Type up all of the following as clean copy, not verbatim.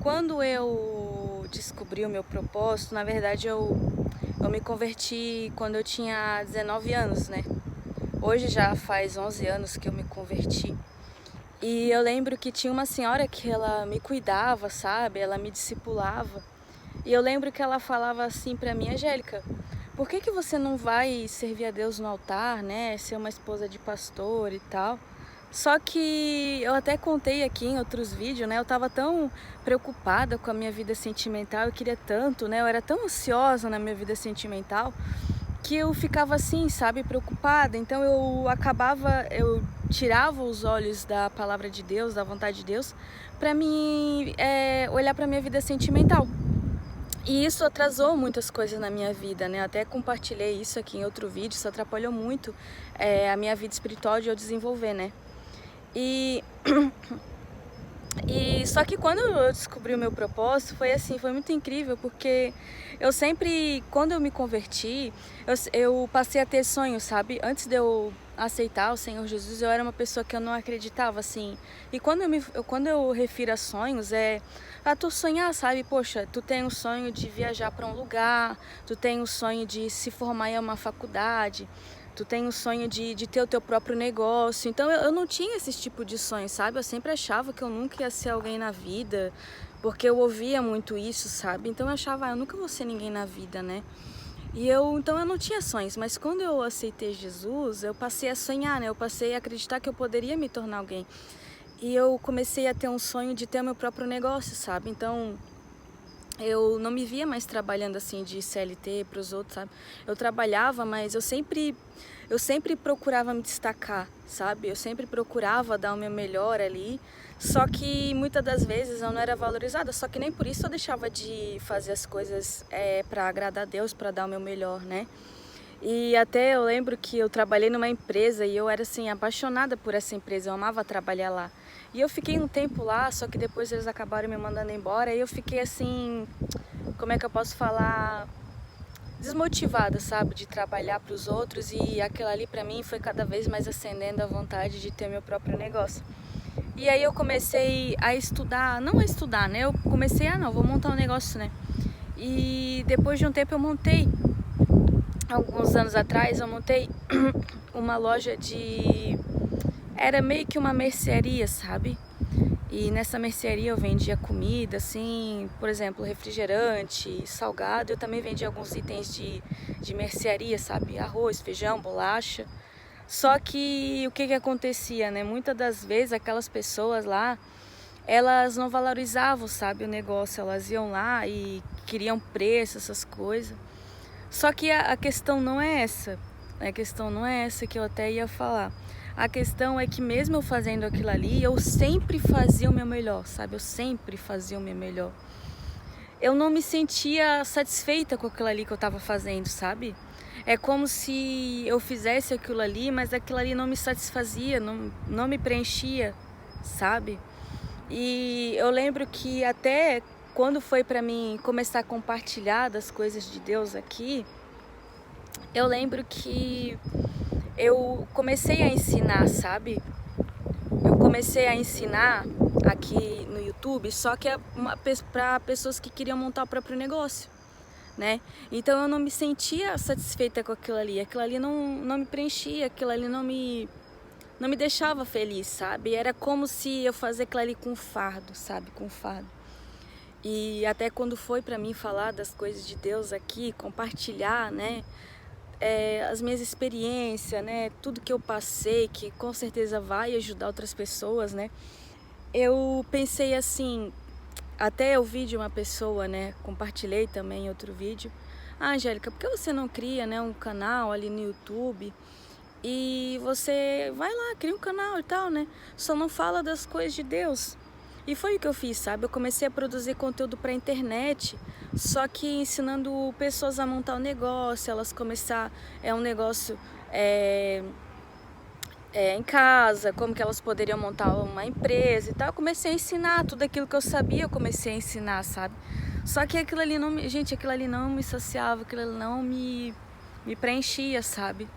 Quando eu descobri o meu propósito, na verdade eu me converti quando eu tinha 19 anos, né? Hoje já faz 11 anos que eu me converti. E eu lembro que tinha uma senhora que ela me cuidava, sabe? Ela me discipulava. E eu lembro que ela falava assim pra mim: Angélica, por que você não vai servir a Deus no altar, né? Ser uma esposa de pastor e tal. Só que eu até contei aqui em outros vídeos, né? Eu tava tão preocupada com a minha vida sentimental, eu queria tanto, né? Eu era tão ansiosa na minha vida sentimental que eu ficava assim, sabe, preocupada. Então eu tirava os olhos da palavra de Deus, da vontade de Deus, pra mim olhar pra minha vida sentimental. E isso atrasou muitas coisas na minha vida, né? Até compartilhei isso aqui em outro vídeo, isso atrapalhou muito a minha vida espiritual de eu desenvolver, né? E, só que quando eu descobri o meu propósito, foi assim, foi muito incrível, porque eu sempre, quando eu me converti, eu passei a ter sonhos, sabe? Antes de eu aceitar o Senhor Jesus, eu era uma pessoa que eu não acreditava, assim. E quando eu refiro a sonhos, a tu sonhar, sabe? Poxa, tu tem um sonho de viajar para um lugar, tu tem um sonho de se formar em uma faculdade, tu tem um sonho de ter o teu próprio negócio. Então eu não tinha esse tipo de sonho, sabe? Eu sempre achava que eu nunca ia ser alguém na vida, porque eu ouvia muito isso, sabe? Então eu achava, eu nunca vou ser ninguém na vida, né? Então eu não tinha sonhos, mas quando eu aceitei Jesus, eu passei a sonhar, né? Eu passei a acreditar que eu poderia me tornar alguém. E eu comecei a ter um sonho de ter o meu próprio negócio, sabe? Então eu não me via mais trabalhando assim de CLT para os outros, sabe? Eu trabalhava, mas eu sempre procurava me destacar, sabe? Eu sempre procurava dar o meu melhor ali, só que muitas das vezes eu não era valorizada, só que nem por isso eu deixava de fazer as coisas para agradar a Deus, para dar o meu melhor, né? E até eu lembro que eu trabalhei numa empresa e eu era assim apaixonada por essa empresa, eu amava trabalhar lá. E eu fiquei um tempo lá, só que depois eles acabaram me mandando embora e eu fiquei assim, como é que eu posso falar, desmotivada, sabe, de trabalhar para os outros, e aquilo ali para mim foi cada vez mais acendendo a vontade de ter meu próprio negócio. E aí eu comecei a estudar, não a estudar, né? Eu comecei vou montar um negócio, né? E depois de um tempo eu montei. Alguns anos atrás eu montei uma loja era meio que uma mercearia, sabe? E nessa mercearia eu vendia comida, assim, por exemplo, refrigerante, salgado. Eu também vendia alguns itens de mercearia, sabe? Arroz, feijão, bolacha. Só que o que acontecia, né? Muitas das vezes aquelas pessoas lá, elas não valorizavam, sabe, o negócio. Elas iam lá e queriam preço, essas coisas. Só que a questão não é essa. A questão não é essa que eu até ia falar. A questão é que mesmo eu fazendo aquilo ali, eu sempre fazia o meu melhor, sabe? Eu sempre fazia o meu melhor. Eu não me sentia satisfeita com aquilo ali que eu estava fazendo, sabe? É como se eu fizesse aquilo ali, mas aquilo ali não me satisfazia, não me preenchia, sabe? E eu lembro que até quando foi para mim começar a compartilhar das coisas de Deus aqui, eu lembro que eu comecei a ensinar, sabe? Eu comecei a ensinar aqui no YouTube, só que para pessoas que queriam montar o próprio negócio, né? Então eu não me sentia satisfeita com aquilo ali não me preenchia, aquilo ali não me deixava feliz, sabe? Era como se eu fazia aquilo ali com fardo, sabe? Com fardo. E até quando foi para mim falar das coisas de Deus aqui, compartilhar, né? As minhas experiências, né? Tudo que eu passei, que com certeza vai ajudar outras pessoas, né? Eu pensei assim, até eu vi de uma pessoa, né? Compartilhei também em outro vídeo. Ah, Angélica, por que você não cria, né, um canal ali no YouTube? E você vai lá, cria um canal e tal, né? Só não fala das coisas de Deus. E foi o que eu fiz, sabe? Eu comecei a produzir conteúdo para internet, só que ensinando pessoas a montar um negócio, elas começar um negócio em casa, como que elas poderiam montar uma empresa e tal. Eu comecei a ensinar tudo aquilo que eu sabia, eu comecei a ensinar, sabe? Só que aquilo ali aquilo ali não me saciava, aquilo ali não me preenchia, sabe?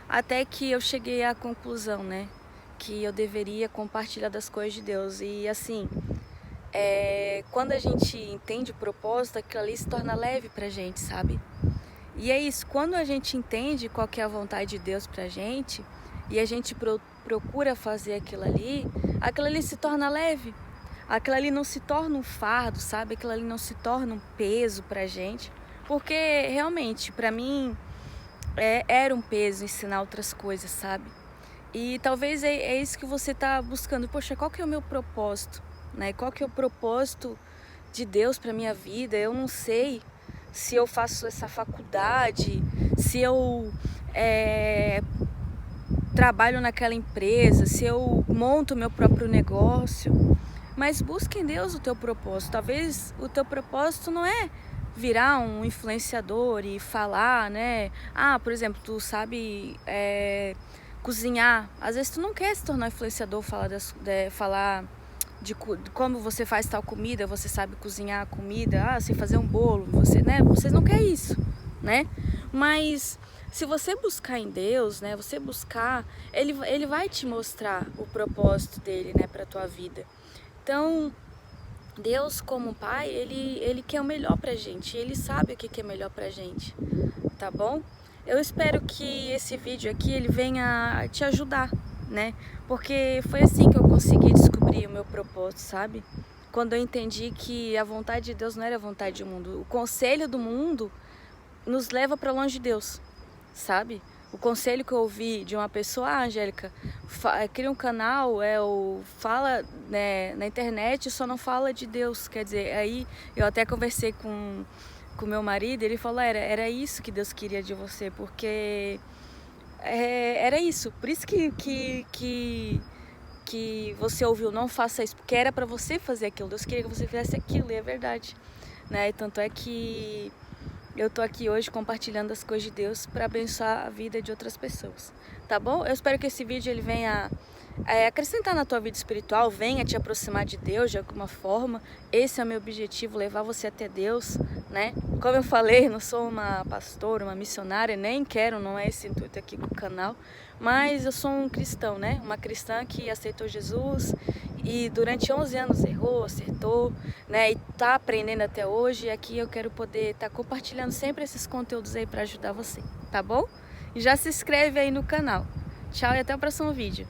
Até que eu cheguei à conclusão, né? Que eu deveria compartilhar das coisas de Deus. E assim, quando a gente entende o propósito, aquilo ali se torna leve pra gente, sabe? E é isso, quando a gente entende qual que é a vontade de Deus pra gente, e a gente procura fazer aquilo ali se torna leve. Aquilo ali não se torna um fardo, sabe? Aquilo ali não se torna um peso pra gente. Porque realmente, pra mim, era um peso ensinar outras coisas, sabe? E talvez é isso que você tá buscando. Poxa, qual que é o meu propósito? Né? Qual que é o propósito de Deus pra minha vida? Eu não sei se eu faço essa faculdade, se eu trabalho naquela empresa, se eu monto meu próprio negócio. Mas busca em Deus o teu propósito. Talvez o teu propósito não é virar um influenciador e falar, né? Ah, por exemplo, tu sabe cozinhar. Às vezes tu não quer se tornar influenciador, falar de como você faz tal comida, você sabe cozinhar a comida, você fazer um bolo, vocês não querem isso, né? Mas se você buscar em Deus, né, você buscar, ele vai te mostrar o propósito dele, né, para tua vida. Então, Deus como Pai, ele quer o melhor pra gente, ele sabe o que é melhor pra gente, tá bom? Eu espero que esse vídeo aqui, ele venha te ajudar, né? Porque foi assim que eu consegui descobrir o meu propósito, sabe? Quando eu entendi que a vontade de Deus não era a vontade do mundo. O conselho do mundo nos leva para longe de Deus, sabe? O conselho que eu ouvi de uma pessoa, Angélica, cria um canal, fala, né, na internet, só não fala de Deus. Quer dizer, aí eu até conversei com meu marido, ele falou, era isso que Deus queria de você, porque era isso. Por isso que você ouviu, não faça isso, porque era para você fazer aquilo. Deus queria que você fizesse aquilo, e é verdade, né? E tanto é que eu tô aqui hoje compartilhando as coisas de Deus para abençoar a vida de outras pessoas, tá bom? Eu espero que esse vídeo ele venha acrescentar na tua vida espiritual, venha te aproximar de Deus de alguma forma. Esse é o meu objetivo, levar você até Deus, né? Como eu falei, não sou uma pastora, uma missionária, nem quero, não é esse intuito aqui com o canal, mas eu sou um cristão, né? Uma cristã que aceitou Jesus e durante 11 anos errou, acertou, né? E tá aprendendo até hoje. E aqui eu quero poder estar compartilhando sempre esses conteúdos aí para ajudar você, tá bom? E já se inscreve aí no canal. Tchau e até o próximo vídeo.